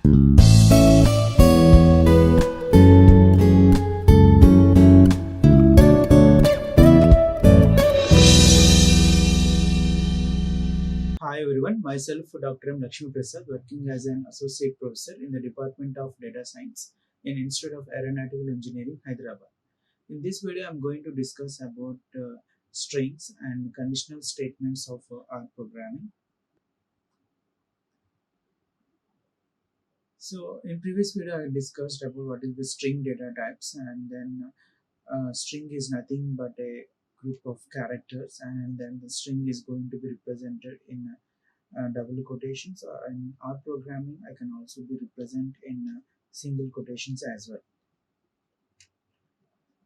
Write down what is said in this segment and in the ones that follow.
Hi everyone, myself Dr. Lakshmi Prasad, working as an associate professor in the Department of Data Science in Institute of Aeronautical Engineering, Hyderabad. In this video, I'm going to discuss about strings and conditional statements of R programming. So, in previous video, I discussed about what is the string data types, and then string is nothing but a group of characters, and then the string is going to be represented in double quotations. In R programming, I can also be represented in single quotations as well.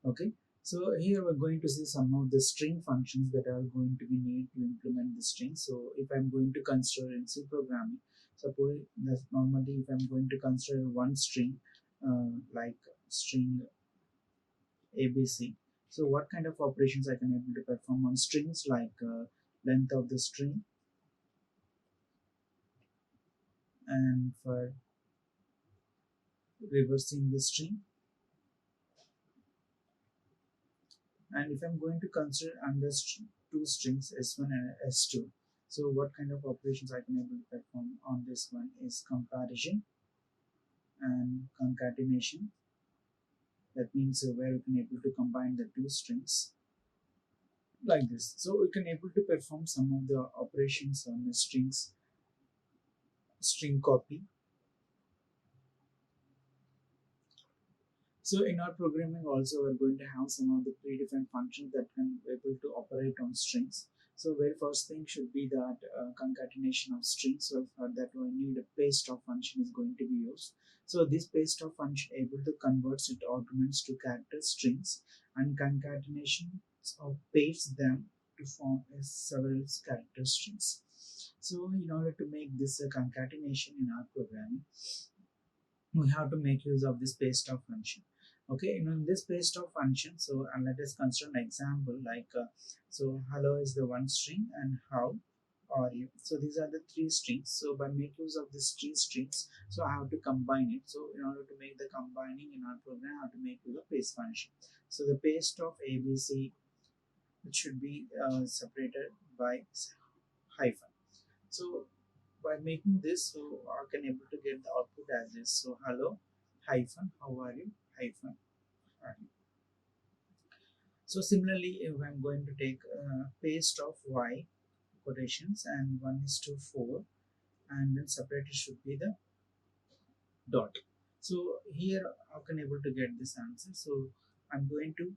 Okay, so here we're going to see some of the string functions that are going to be needed to implement the string. So if I'm going to consider in C programming, suppose that normally if I'm going to consider one string like string ABC, so what kind of operations I can able to perform on strings like length of the string, and for reversing the string, and if I'm going to consider under two strings S1 and S2, so what kind of operations I can able to perform on this one is comparison and concatenation. That means where we can able to combine the two strings like this. So we can able to perform some of the operations on the strings, string copy. So in our programming also we're going to have some of the predefined functions that can be able to operate on strings. So very first thing should be that concatenation of strings. So for that we need a paste of function is going to be used. So this paste of function able to convert its arguments to character strings, and concatenation of paste them to form several character strings. So in order to make this concatenation in our programming, we have to make use of this paste of function. Okay, in this paste of function, so let us consider an example like so hello is the one string and how are you. So these are the three strings. So by make use of these three strings, so I have to combine it. So in order to make the combining in our program, I have to make use of paste function. So the paste of ABC, it should be separated by hyphen. So by making this, so I can able to get the output as this. So hello hyphen how are you hyphen are you. So similarly, if I'm going to take paste of y quotations and 1 is to 4, and then separated should be the dot. So here how can able to get this answer. So I'm going to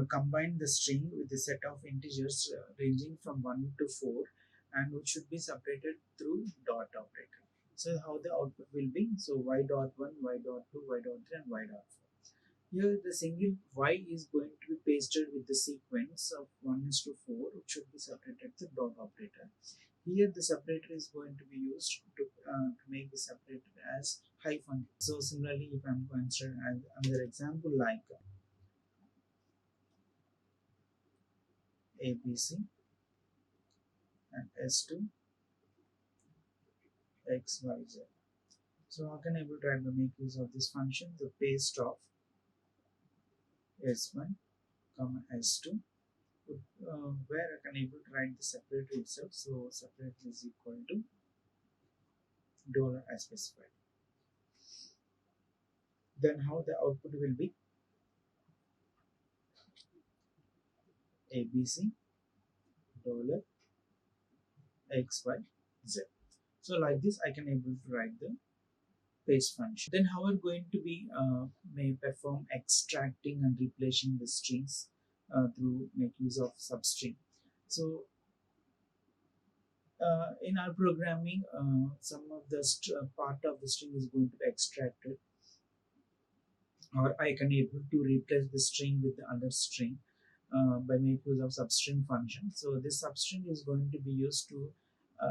combine the string with a set of integers ranging from 1 to 4, and which should be separated through dot operator. So how the output will be, so y dot 1, y dot 2, y dot 3 and y dot 4. Here the single y is going to be pasted with the sequence of 1 is to 4, which should be separated with the dot operator. Here the separator is going to be used to make the separator as hyphen. So similarly, if I'm considering another example like ABC and S2 XYZ. So how can I able to try to make use of this function? The paste of S1 comma S2, where I can able to write the separator itself. So separator is equal to dollar as specified. Then how the output will be ABC dollar XYZ. So like this I can able to write the paste function. Then how we're going to be may perform extracting and replacing the strings through make use of substring. So in our programming, some of the part of the string is going to be extracted, or I can able to replace the string with the other string by make use of substring function. So this substring is going to be used to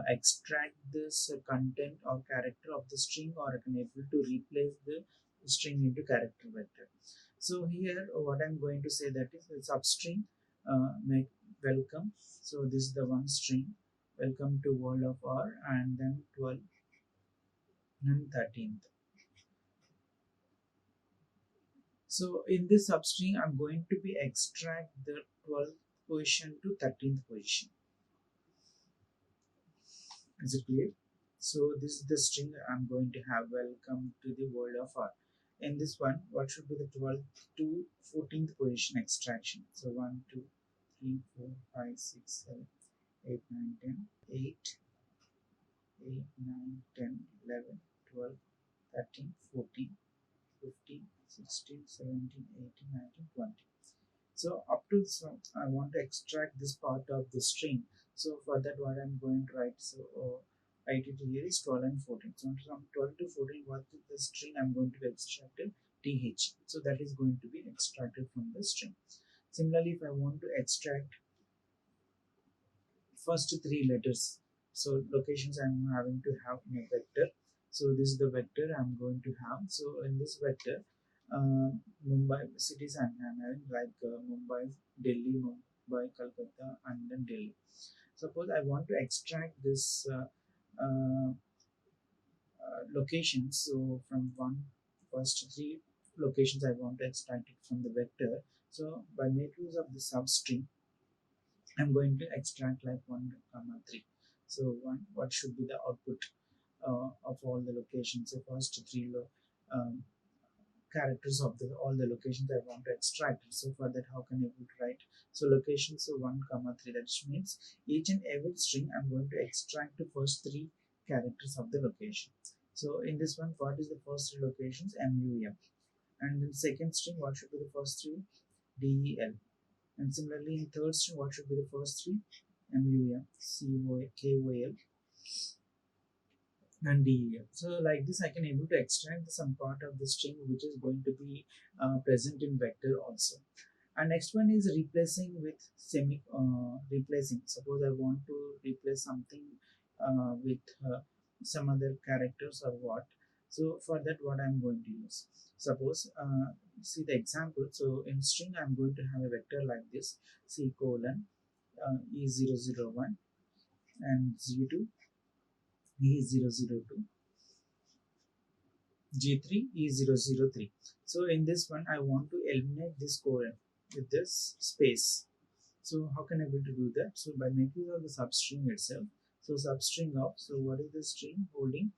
extract this content or character of the string, or I can able to replace the string into character vector. So here what I'm going to say that is the substring make welcome. So this is the one string, welcome to world of R, and then 12 and 13th. So in this substring, I'm going to be extract the 12th position to 13th position. Is it clear? So this is the string I'm going to have. Welcome to the world of art. In this one, what should be the 12th to 14th position extraction? So 1, 2, 3, 4, 5, 6, 7, 8, 9, 10, 8, 8, 9, 10, 11, 12, 13, 14, 15, 16, 17, 18, 19, 20. So up to so I want to extract this part of the string. So for that, what I'm going to write, so write it here is 12 and 14. So from 12 to 14, what is the string I'm going to be extracted? TH. So that is going to be extracted from the string. Similarly, if I want to extract first three letters, so locations I'm having to have in a vector. So this is the vector I'm going to have. So in this vector, uh, Mumbai cities I'm having like Mumbai, Delhi, Mumbai, Calcutta, and then Delhi. Suppose I want to extract this locations. So from one first three locations I want to extract it from the vector. So by making use of the substring, I'm going to extract like 1 comma 3. So one, what should be the output of all the locations? So first three um, characters of the all the locations I want to extract. So for that, how can I able to write? So location, so 1 comma 3. That means each and every string I'm going to extract the first three characters of the location. So in this one, what is the first three locations? MUM. And in second string, what should be the first three? DEL. And similarly, in third string, what should be the first three? MUM, COA, KOL, and DEL. So like this, I can able to extract some part of the string which is going to be present in vector also. And next one is replacing with replacing. Suppose I want to replace something with some other characters or what. So for that, what I'm going to use? Suppose see the example. So in string, I'm going to have a vector like this: C colon E001 and G2 E002 G3 E003. So in this one, I want to eliminate this colon with this space. So how can I able to do that? So by making of the substring itself. So substring of, so what is the string holding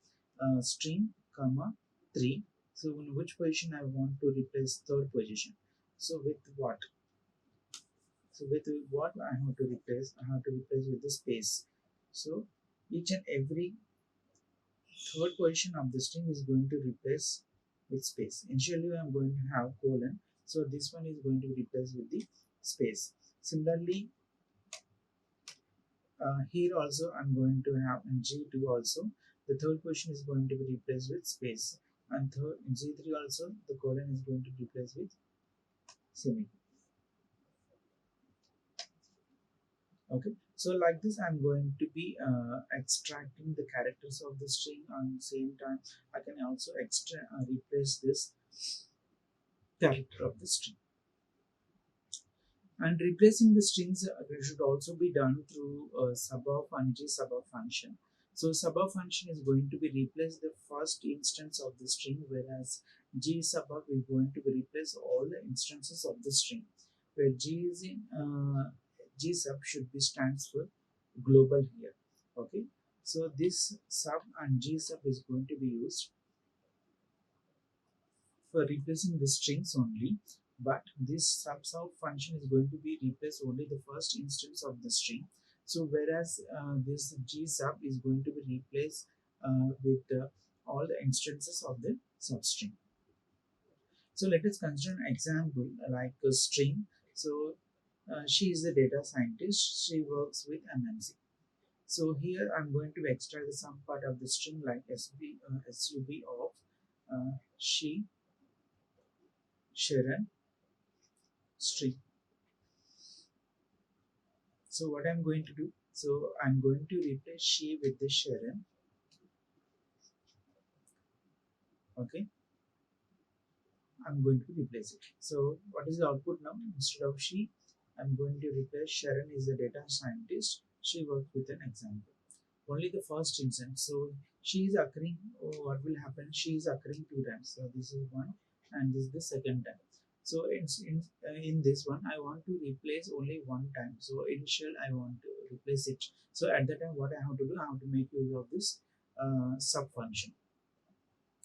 string comma 3. So in which position I want to replace third position. So with what? So with what I have to replace? I have to replace with the space. So each and every third position of the string is going to replace with space. Initially I'm going to have colon. So this one is going to be replaced with the space. Similarly, here also I'm going to have in G2 also the third position is going to be replaced with space, and third in G3 also the colon is going to be replaced with semicolon. Okay, so like this I'm going to be extracting the characters of the string. On the same time I can also replace this character of the string. And replacing the strings should also be done through suboff and gsuboff function. So suboff function is going to be replace the first instance of the string, whereas gsuboff is going to be replace all the instances of the string. Where G is in gsub should be stands for global here. Okay, so this sub and gsub is going to be used for replacing the strings only, but this sub function is going to be replace only the first instance of the string. So whereas this g sub is going to be replaced with all the instances of the substring. So let us consider an example like a string. So she is a data scientist, she works with MNC. So here I'm going to extract some part of the string like sub of she, Sharon, string. So what I'm going to do, so I'm going to replace she with the Sharon. Okay, I'm going to replace it. So what is the output now? Instead of she, I'm going to replace Sharon is a data scientist. She worked with an example. only the first instance. So she is occurring, what will happen? She is occurring two times. So this is one, and this is the second time. So in this one, I want to replace only one time. So initial, I want to replace it. So at that time, what I have to do, I have to make use of this sub function.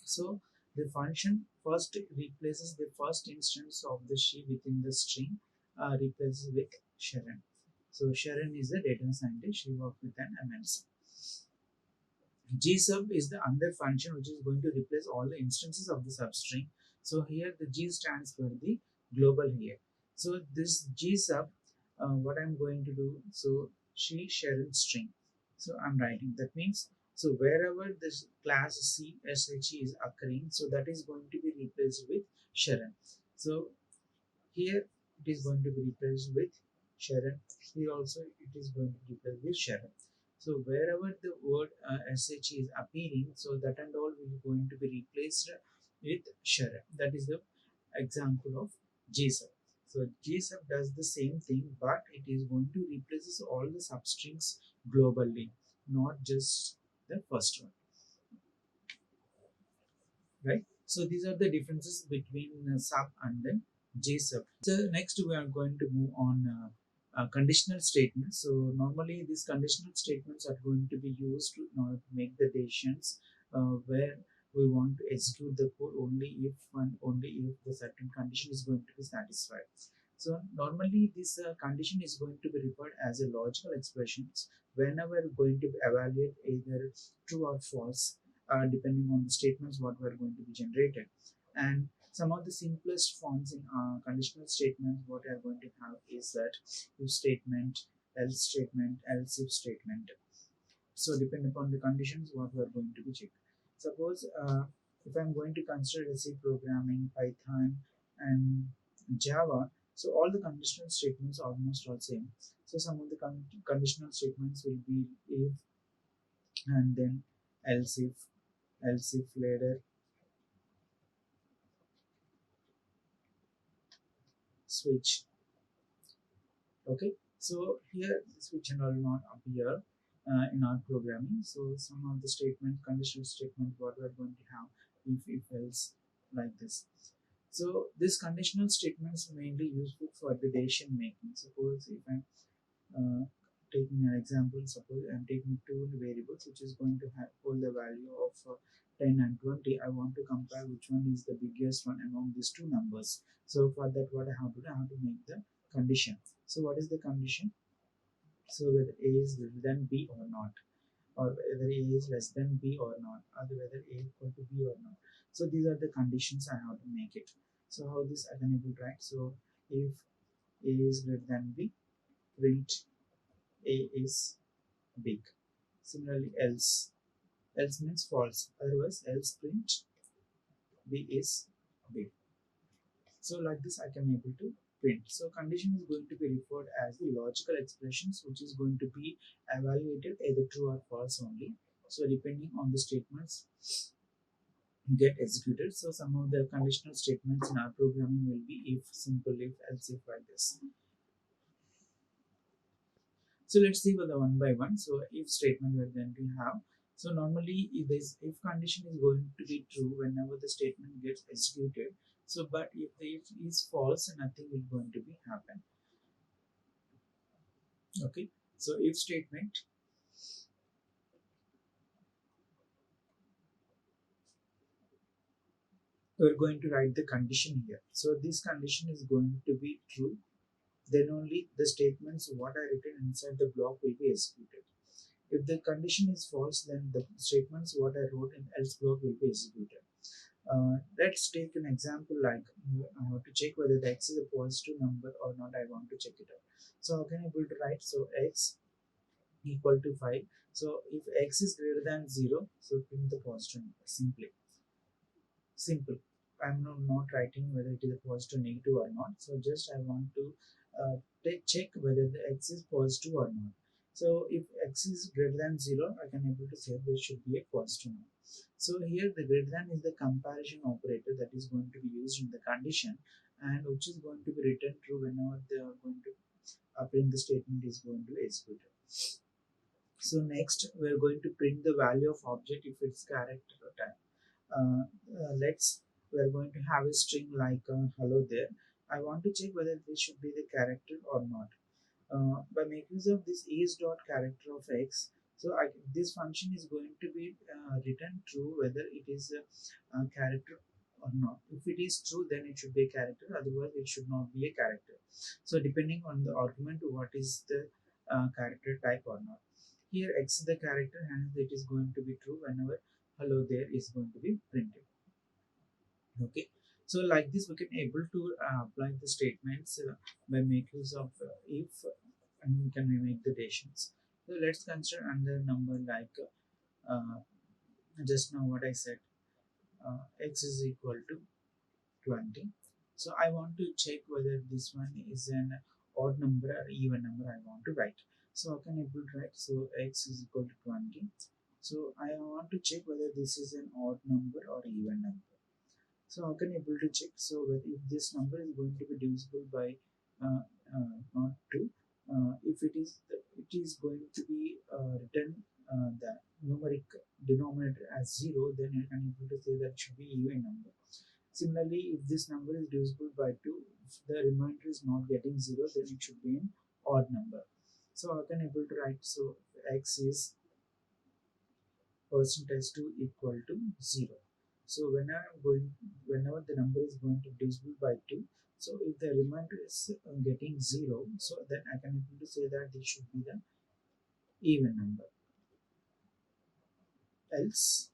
So the function first replaces the first instance of the she within the string, replaces with Sharon. So Sharon is the data scientist. She works with an MNC. Gsub is the another function which is going to replace all the instances of the substring. So here the G stands for the global here. So this Gsub, what I'm going to do, so she Sharon string. So I'm writing that means, so wherever this class CSH is occurring, so that is going to be replaced with Sharon. So here it is going to be replaced with Sharon. Here also it is going to be replaced with Sharon. So wherever the word sh is appearing, so that and all will going to be replaced with Sharon. That is the example of gsub. So gsub does the same thing, but it is going to replaces all the substrings globally, not just the first one, right? So these are the differences between sub and then gsub. So next we are going to move on conditional statements. So normally these conditional statements are going to be used to, in order to make the decisions where we want to execute the code only if and only if the certain condition is going to be satisfied. So normally this condition is going to be referred as a logical expressions whenever we're going to evaluate either true or false, depending on the statements what were going to be generated. And some of the simplest forms in conditional statements what we are going to have is that if statement, else statement, else if statement. So depend upon the conditions what we are going to be checked. Suppose if I'm going to consider C programming, Python, and Java, so all the conditional statements are almost all same. So some of the conditional statements will be if, and then else if later, switch. Okay, so here the switch and all will not appear in our programming. So some of the statement, conditional statement, what we are going to have if else, like this. So this conditional statements mainly useful for the decision making. Suppose if I'm taking an example, suppose I'm taking two variables which is going to have hold the value of 10 and 20. I want to compare which one is the biggest one among these two numbers. So for that, what I have to do, I have to make the condition. So what is the condition? So whether A is greater than B or not, or whether A is less than B or not, or whether A equal to B or not. So these are the conditions I have to make it. So how this I can able to write? So if A is greater than B, print A is big. Similarly, else means false. Otherwise, else print B is big. So like this, I can able to print. So condition is going to be referred as the logical expressions, which is going to be evaluated either true or false only. So depending on the statements get executed. So some of the conditional statements in our programming will be if, simple if, else if, like this. So let's see for the one by one. So if statement we're going to have. So normally if this if condition is going to be true whenever the statement gets executed. So but if the if is false, nothing will going to be happen. Okay. So if statement, we're going to write the condition here. So this condition is going to be true. Then only the statements what are written inside the block will be executed. If the condition is false, then the statements what I wrote in else block will be executed. Let's take an example like to check whether the x is a positive number or not. I want to check it out. So how can I able to write? So x equal to 5. So if x is greater than 0, so print the positive number. Simple. I'm not writing whether it is a positive, negative or not. So just I want to check whether the x is positive or not. So if x is greater than 0, I can able to say there should be a positive number. So here the greater than is the comparison operator that is going to be used in the condition, and which is going to be written true whenever they are going to print the statement is going to be executed. So next we're going to print the value of object if it's character or type. Let's we're going to have a string like hello there. I want to check whether this should be the character or not. By making use of this is dot character of x, so this function is going to be written true whether it is a character or not. If it is true, then it should be a character, otherwise it should not be a character. So depending on the argument, what is the character type or not. Here x is the character, and it is going to be true whenever hello there is going to be printed. Okay, so like this we can able to apply the statements by making use of if, and we can make the decisions. So let's consider another number like uh, just now what I said, x is equal to 20. So I want to check whether this one is an odd number or even number I want to write. So how can I able to write? So x is equal to 20. So I want to check whether this is an odd number or even number. So how can you able to check? So that if this number is going to be divisible by not 2, if it is going to be written the numeric denominator as 0, then I can able to say that should be even number. Similarly, if this number is divisible by 2, if the remainder is not getting 0, then it should be an odd number. So how can I able to write? So x is percentage to equal to 0. So whenever the number is going to divisible by 2, so if the remainder is getting 0, so then I can able to say that this should be the even number. Else,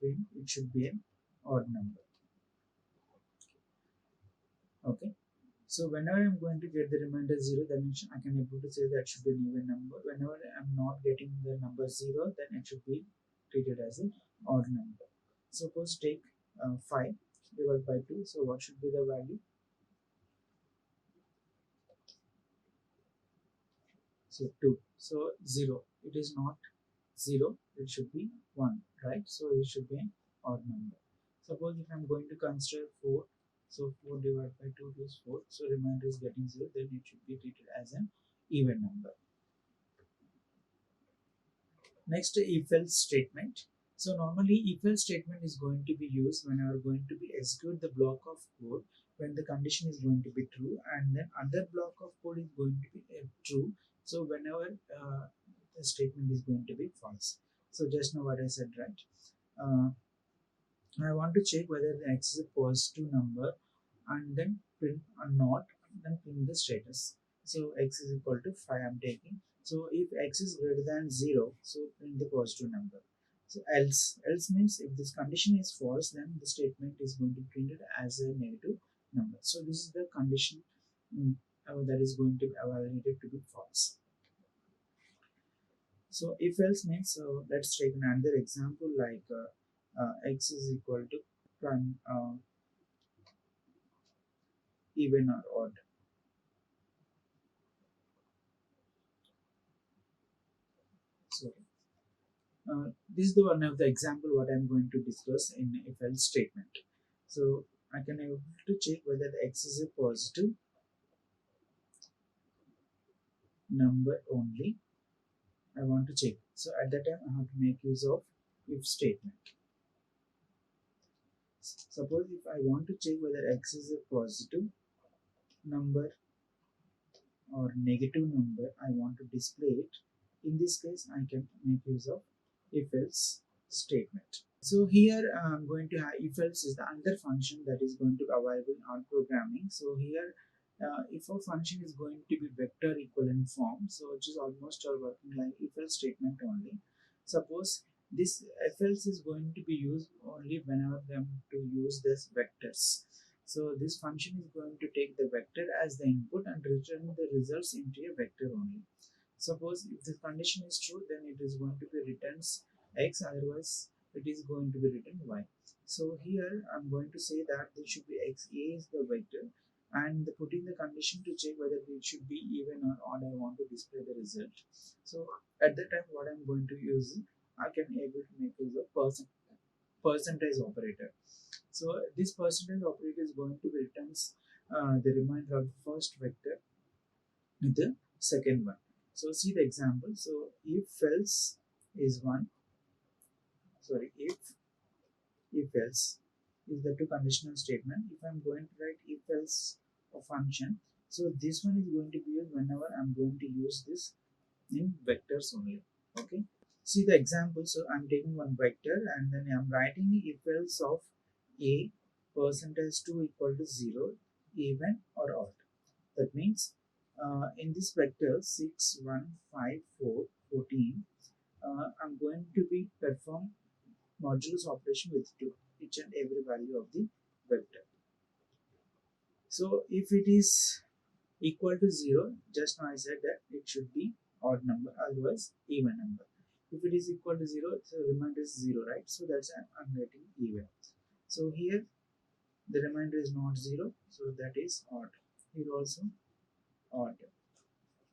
then it should be an odd number. Okay. So whenever I'm going to get the remainder 0, then I can able to say that should be an even number. Whenever I'm not getting the number 0, then it should be treated as an odd number. Suppose take 5 divided by 2. So what should be the value? So 2. So 0. It is not 0. It should be 1, right? So it should be an odd number. Suppose if I'm going to consider 4. So 4 divided by 2 is 4. So remainder is getting 0. Then it should be treated as an even number. Next, if else statement. So normally if else statement is going to be used when we are going to be execute the block of code when the condition is going to be true, and then other block of code is going to be true. So whenever the statement is going to be false. So just now what I said, right? Uh, I want to check whether the x is a positive number, and then print or not, and then print the status. So x is equal to 5 I'm taking. So if x is greater than 0, so print the positive number. So else means if this condition is false, then the statement is going to be printed as a negative number. So this is the condition that is going to be evaluated to be false. So if else means, so let's take another example like x is equal to prime even or odd. So this is the one of the example what I'm going to discuss in if else statement. So I can able to check whether the x is a positive number only. I want to check. So at that time I have to make use of if statement. Suppose if I want to check whether x is a positive number or negative number, I want to display it. In this case, I can make use of if else statement. So here I'm going to have if else is the another function that is going to be available in our programming. So here if a function is going to be vector equivalent form, so which is almost all working like if else statement only. Suppose this if else is going to be used only whenever them to use this vectors. So this function is going to take the vector as the input and return the results into a vector only. Suppose if the condition is true, then it is going to be returns x, otherwise it is going to be written y. So here I'm going to say that there should be x, a is the vector, and putting the condition to check whether it should be even or odd, I want to display the result. So at that time what I'm going to use, I can able to make use of percentage operator. So this percentage operator is going to be returns the remainder of the first vector with the second one. So see the example. So if else is one, sorry, if else is the two conditional statement. If I'm going to write if else a function, so this one is going to be used whenever I'm going to use this in vectors only. Okay, see the example. So I'm taking one vector and then I'm writing if else of a percentage 2 equal to 0, even or odd. That means in this vector 6 1 5 4 14, I'm going to be perform modulus operation with 2 each and every value of the vector. So if it is equal to 0, just now I said that it should be odd number, otherwise even number. If it is equal to 0, the remainder is 0, right? So that's I'm getting even. So here the remainder is not 0, so that is odd. Here also odd.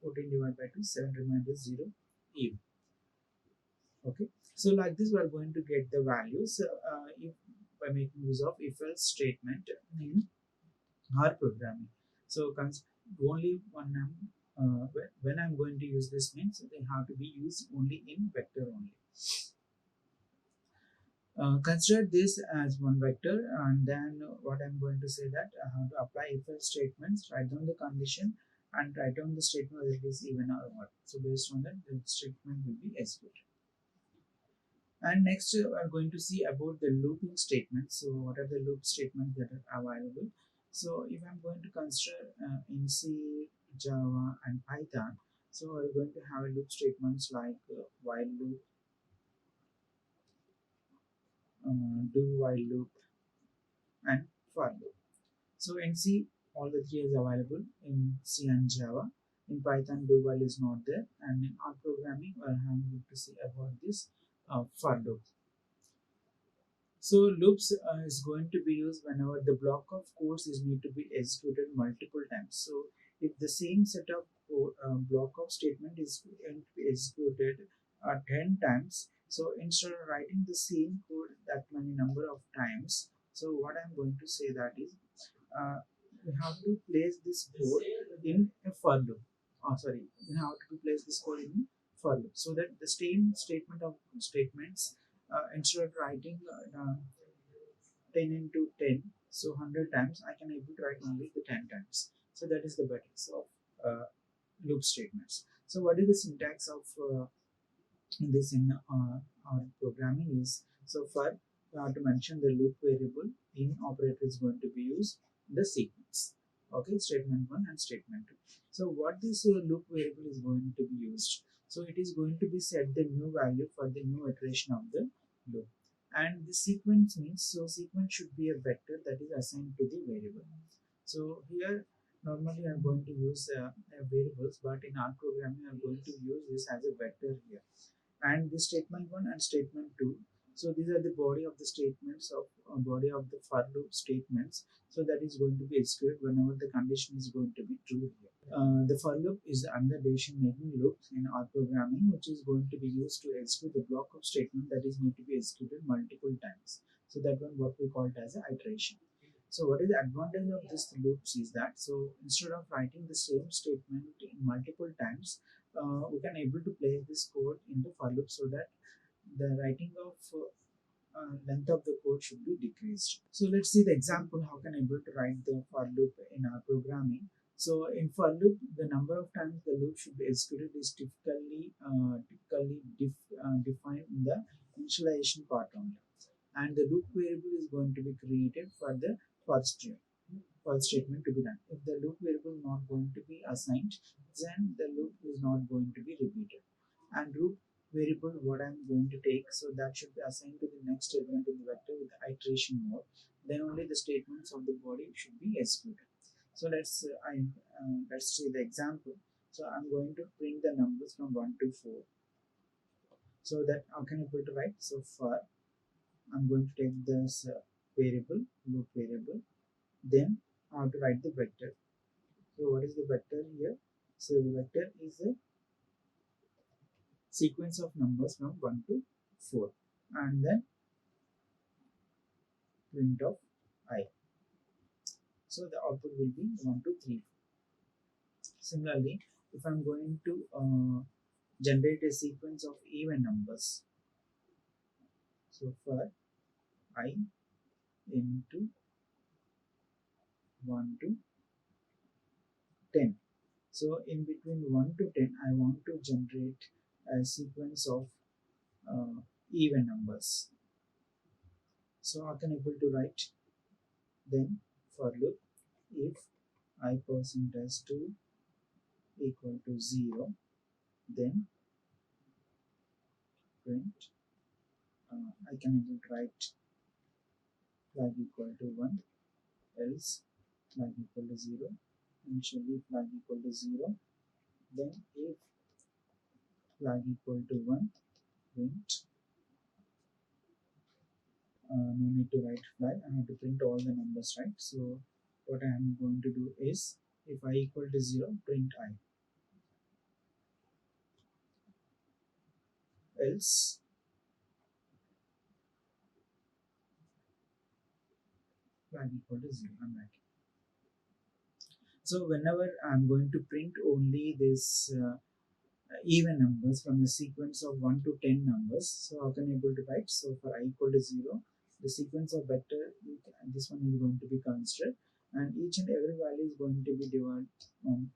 14 divided by 2, 7, remainder is 0, even. Okay, so like this we are going to get the values if by making use of if else statement in R programming. So only one when I'm going to use this means they have to be used only in vector only. Consider this as one vector, and then what I'm going to say that I have to apply if else statements, write down the condition, and write down the statement whether it is even or odd. So based on that, the statement will be executed. And next we are going to see about the looping statements. So what are the loop statements that are available? So if I'm going to consider in C, Java and Python, so we're going to have loop statements like while loop, do while loop and for loop. So in C, all the three is available in C and Java. In Python, do while is not there, and in R programming, we're going to see about this for loop. So loops is going to be used whenever the block of codes is need to be executed multiple times. So if the same set of code, block of statement is going to be executed 10 times, so instead of writing the same code that many number of times, so what I'm going to say that is we have to place this code in a for loop. Oh, sorry, we have to place this code in for loop so that the same statement of statements instead of writing 10 into 10, so 100 times, I can able to write only the 10 times. So that is the benefits of loop statements. So what is the syntax of this in our programming is, so for to mention the loop variable in operator is going to be used in the sequence. Okay, statement 1 and statement 2. So what this loop variable is going to be used, so it is going to be set the new value for the new iteration of the loop, and the sequence means, so sequence should be a vector that is assigned to the variable. So here normally I'm going to use variables, but in our programming I'm going to use this as a vector here. And the statement 1 and statement 2, so these are the body of the statements of body of the for loop statements, so that is going to be executed whenever the condition is going to be true here. The for loop is another decision making loop in our programming, which is going to be used to execute the block of statement that is need to be executed multiple times. So that one what we call it as an iteration. So what is the advantage of this loops is that, so instead of writing the same statement in multiple times, we can able to place this code in the for loop so that the writing of length of the code should be decreased. So let's see the example how can able to write the for loop in our programming. So in for loop, the number of times the loop should be executed is defined in the initialization part only, and the loop variable is going to be created for the first statement to be done. If the loop variable is not going to be assigned, then the loop is not going to be repeated. And loop variable what I'm going to take, so that should be assigned to the next statement in the vector with the iteration mode. Then only the statements of the body should be executed. So let's see the example. So I'm going to print the numbers from 1 to 4. So that how can I able to write? So for I'm going to take this variable, loop variable. Then I have to write the vector. So what is the vector here? So the vector is a sequence of numbers from 1 to 4, and then print of I. So the output will be 1 2 3. Similarly, if I'm going to generate a sequence of even numbers, so for I into 1 to 10. So in between 1 to 10, I want to generate a sequence of uh, even numbers. So I can able to write then for loop if I percentage 2 equal to 0, then print I can able to write flag equal to 1, else flag equal to 0, initially flag equal to 0, then if flag equal to 1, print no need to write flag, I have to print all the numbers, right? So what I am going to do is if I equal to 0, print I, else flag equal to 0. I'm writing. So whenever I'm going to print only this even numbers from the sequence of 1 to 10 numbers, so how can I able to write? So for I equal to 0, the sequence of vector, this one is going to be considered, and each and every value is going to be divided on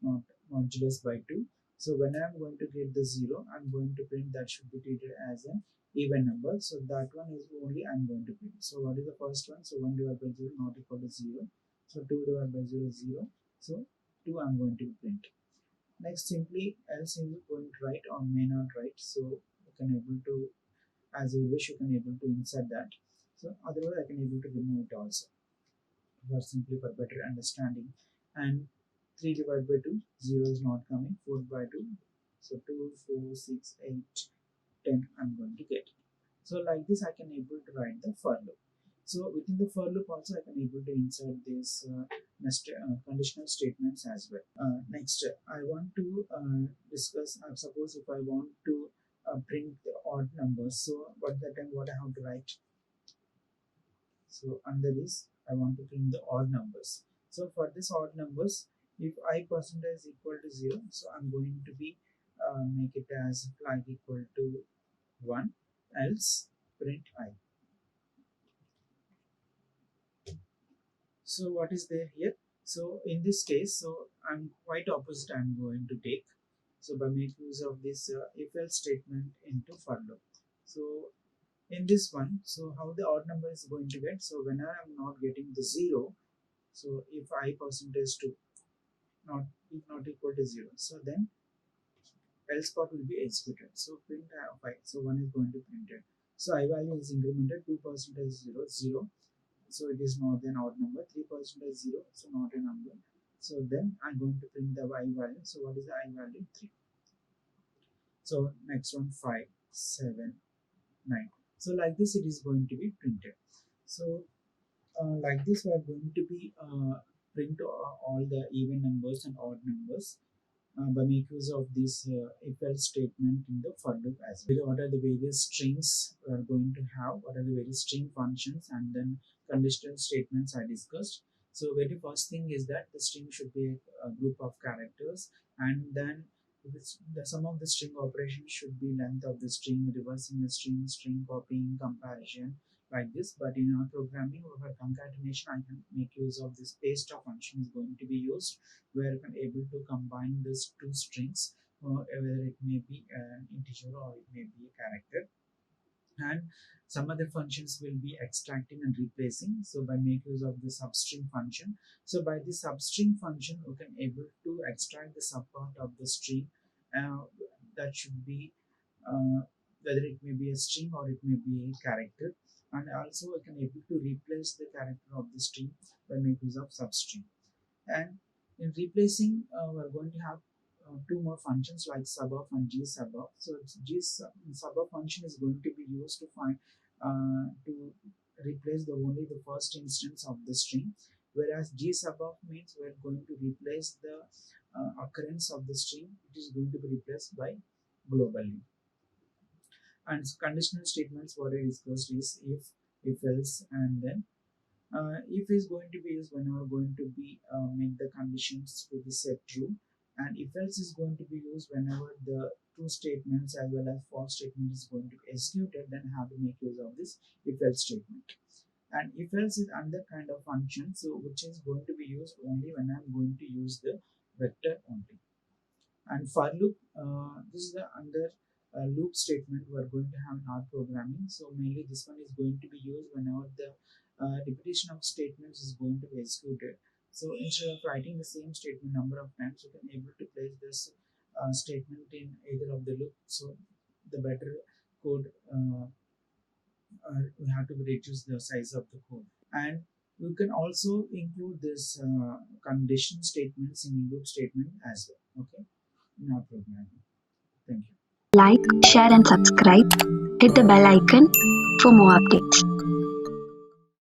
not modulus by 2. So when I'm going to get the 0, I'm going to print that should be treated as an even number. So that one is only I'm going to print. So what is the first one? So 1 divided by 0 not equal to 0. So 2 divided by 0 is 0. So 2 I'm going to print. Next, simply else is going to write or may not write. So you can able to, as you wish, you can able to insert that. So otherwise, I can able to remove it also for simply for better understanding. And 3 divided by 2, 0 is not coming. 4 by 2, so 2, 4, 6, 8, 10. I'm going to get. So like this, I can able to write the for loop. So within the for loop also, I can able to insert this conditional statements as well. Next, I want to discuss. Suppose if I want to print the odd numbers, so what that time what I have to write. So under this, I want to print the odd numbers. So for this odd numbers, if I percentage equal to 0, so I'm going to be make it as flag equal to 1, else print I. So what is there here? So in this case, so I'm quite opposite I'm going to take. So by making use of this if else statement into for loop. So in this one, so how the odd number is going to get? So when I am not getting the 0, so if I percentage 2 not if not equal to 0, so then else part will be executed. So print I, so 1 is going to print it. So I value is incremented 2 percentage 0 0. So it is not an odd number. 3% is 0, so not a number. So then I'm going to print the I value. So what is the I value? 3. So next one 5, 7, 9. So like this it is going to be printed. So like this we are going to be print all the even numbers and odd numbers by making use of this if else statement in the for loop as well. What are the various strings we are going to have? What are the various string functions, and then conditional statements I discussed. So very first thing is that the string should be a group of characters, and then the sum of the string operations should be length of the string, reversing the string, string copying, comparison, like this. But in our programming or concatenation, I can make use of this paste of function is going to be used, where you can able to combine these two strings, whether it may be an integer or it may be a character, and some other functions will be extracting and replacing. So by make use of the substring function, so by the substring function we can able to extract the subpart of the string uh, that should be whether it may be a string or it may be a character, and also we can able to replace the character of the string by make use of substring. And in replacing, we're going to have two more functions like suboff and gsuboff. So suboff function is going to be used to find to replace the only the first instance of the string, whereas gsuboff means we're going to replace the occurrence of the string. It is going to be replaced by globally. And conditional statements what I discussed is if else, and then If is going to be used when we're going to be make the conditions to be set true, and if else is going to be used whenever the true statements as well as false statement is going to be executed, then have to make use of this if else statement. And if else is another kind of function, so which is going to be used only when I'm going to use the vector only. And for loop, this is the under loop statement we are going to have in our programming. So mainly this one is going to be used whenever the repetition of statements is going to be executed. So instead of writing the same statement number of times, you can able to place this statement in either of the loop. So the better code, we have to reduce the size of the code. And we can also include this condition statements in loop statement as well. Okay, in our programming. Thank you. Like, share, and subscribe. Hit the bell icon for more updates.